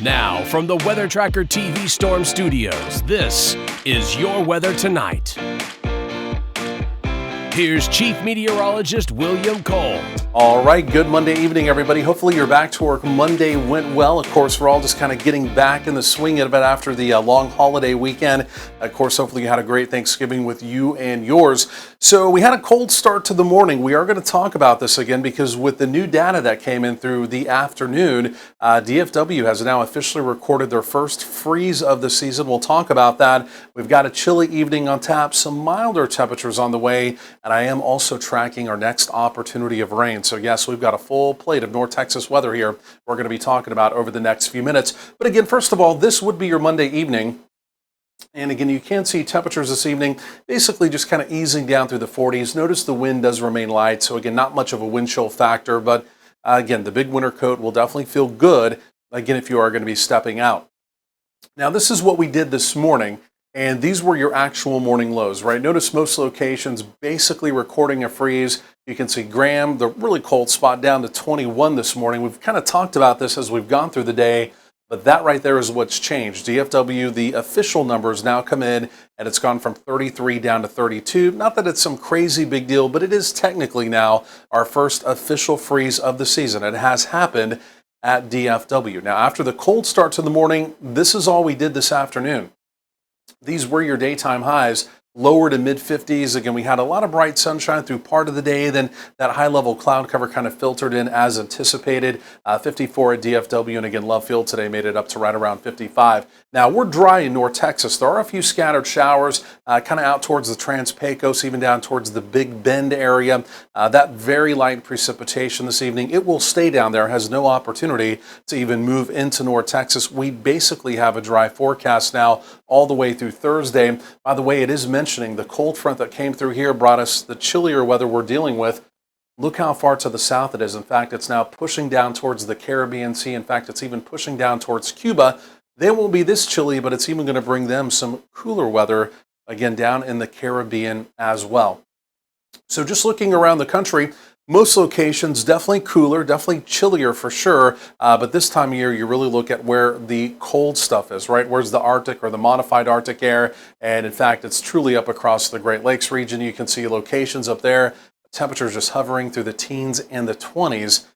Now, from the Weather Tracker TV Storm Studios, this is your weather tonight. Here's Chief Meteorologist William Cole. All right, good Monday evening, everybody. Hopefully you're back to work. Monday went well. Of course, we're all just kind of getting back in the swing of it after the long holiday weekend. Of course, hopefully you had a great Thanksgiving with you and yours. So we had a cold start to the morning. We are going to talk about this again because with the new data that came in through the afternoon, DFW has now officially recorded their first freeze of the season. We'll talk about that. We've got a chilly evening on tap, some milder temperatures on the way, and I am also tracking our next opportunity of rain. So yes, we've got a full plate of North Texas weather here we're going to be talking about over the next few minutes. But again, first of all, this would be your Monday evening. And again, you can see temperatures this evening basically just kind of easing down through the 40s. Notice the wind does remain light. So again, not much of a wind chill factor. But again, the big winter coat will definitely feel good, again, if you are going to be stepping out. Now, this is what we did this morning. And these were your actual morning lows, right? Notice most locations basically recording a freeze. You can see Graham, the really cold spot, down to 21 this morning. We've kind of talked about this as we've gone through the day, but that right there is what's changed. DFW, the official numbers now come in, and it's gone from 33 down to 32. Not that it's some crazy big deal, but it is technically now our first official freeze of the season. It has happened at DFW. Now, after the cold start to the morning, this is all we did this afternoon. These were your daytime highs, lower to mid-50s. Again, we had a lot of bright sunshine through part of the day. Then that high-level cloud cover kind of filtered in as anticipated. 54 at DFW, and again, Love Field today made it up to right around 55. Now, we're dry in North Texas. There are a few scattered showers kind of out towards the Trans-Pecos, even down towards the Big Bend area. That very light precipitation this evening, it will stay down there, has no opportunity to even move into North Texas. We basically have a dry forecast now all the way through Thursday. By the way, it is mentioning the cold front that came through here brought us the chillier weather we're dealing with. Look how far to the south it is. In fact, it's now pushing down towards the Caribbean Sea. In fact, it's even pushing down towards Cuba. They won't be this chilly, but it's even going to bring them some cooler weather, again, down in the Caribbean as well. So just looking around the country, most locations definitely cooler, definitely chillier for sure. But this time of year, you really look at where the cold stuff is, right? Where's the Arctic or the modified Arctic air? And in fact, it's truly up across the Great Lakes region. You can see locations up there, temperatures just hovering through the teens and the 20s.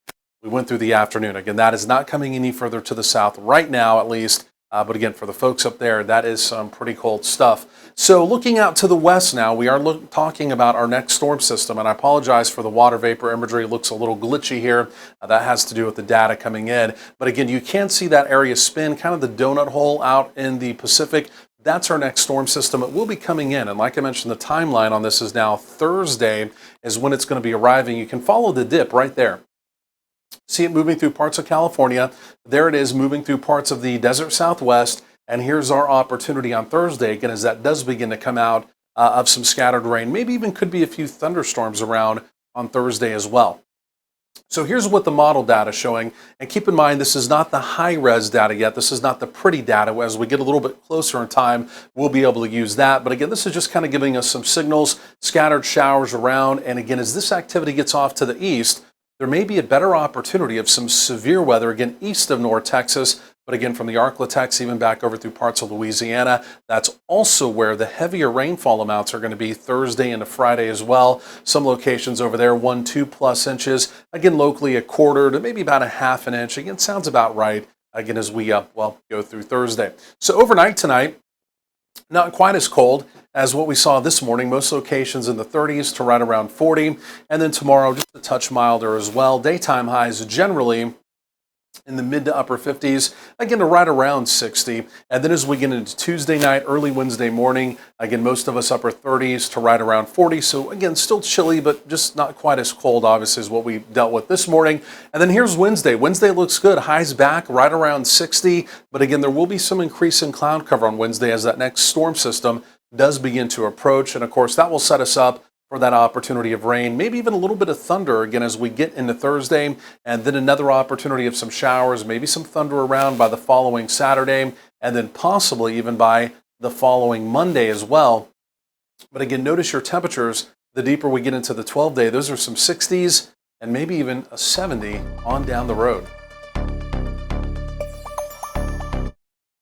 We went through the afternoon. Again, that is not coming any further to the south right now, at least. But again, for the folks up there, that is some pretty cold stuff. So looking out to the west now, we are talking about our next storm system. And I apologize for the water vapor imagery. It looks a little glitchy here. That has to do with the data coming in. But again, you can see that area spin, kind of the donut hole out in the Pacific. That's our next storm system. It will be coming in. And like I mentioned, the timeline on this is now Thursday is when it's going to be arriving. You can follow the dip right there. See it moving through parts of California. There it is moving through parts of the desert Southwest. And here's our opportunity on Thursday, again, as that does begin to come out of some scattered rain. Maybe even could be a few thunderstorms around on Thursday as well. So here's what the model data is showing. And keep in mind, this is not the high-res data yet. This is not the pretty data. As we get a little bit closer in time, we'll be able to use that. But again, this is just kind of giving us some signals, scattered showers around. And again, as this activity gets off to the east, there may be a better opportunity of some severe weather, again, east of North Texas, but again, from the Arklatex, even back over through parts of Louisiana. That's also where the heavier rainfall amounts are going to be Thursday into Friday as well. Some locations over there, 1-2+ inches. Again, locally, a quarter to maybe about a half an inch. Again, sounds about right, again, as we go through Thursday. So overnight tonight, not quite as cold as what we saw this morning. Most locations in the 30s to right around 40. And then tomorrow, just a touch milder as well. Daytime highs generally in the mid to upper 50s, again, to right around 60. And then as we get into Tuesday night, early Wednesday morning, again, most of us upper 30s to right around 40. So again, still chilly, but just not quite as cold, obviously, as what we dealt with this morning. And then here's Wednesday. Wednesday looks good. Highs back right around 60. But again, there will be some increase in cloud cover on Wednesday as that next storm system does begin to approach. And of course, that will set us up for that opportunity of rain, maybe even a little bit of thunder again as we get into Thursday, and then another opportunity of some showers, maybe some thunder around by the following Saturday, and then possibly even by the following Monday as well. But again, notice your temperatures, the deeper we get into the 12-day, those are some 60s and maybe even a 70 on down the road.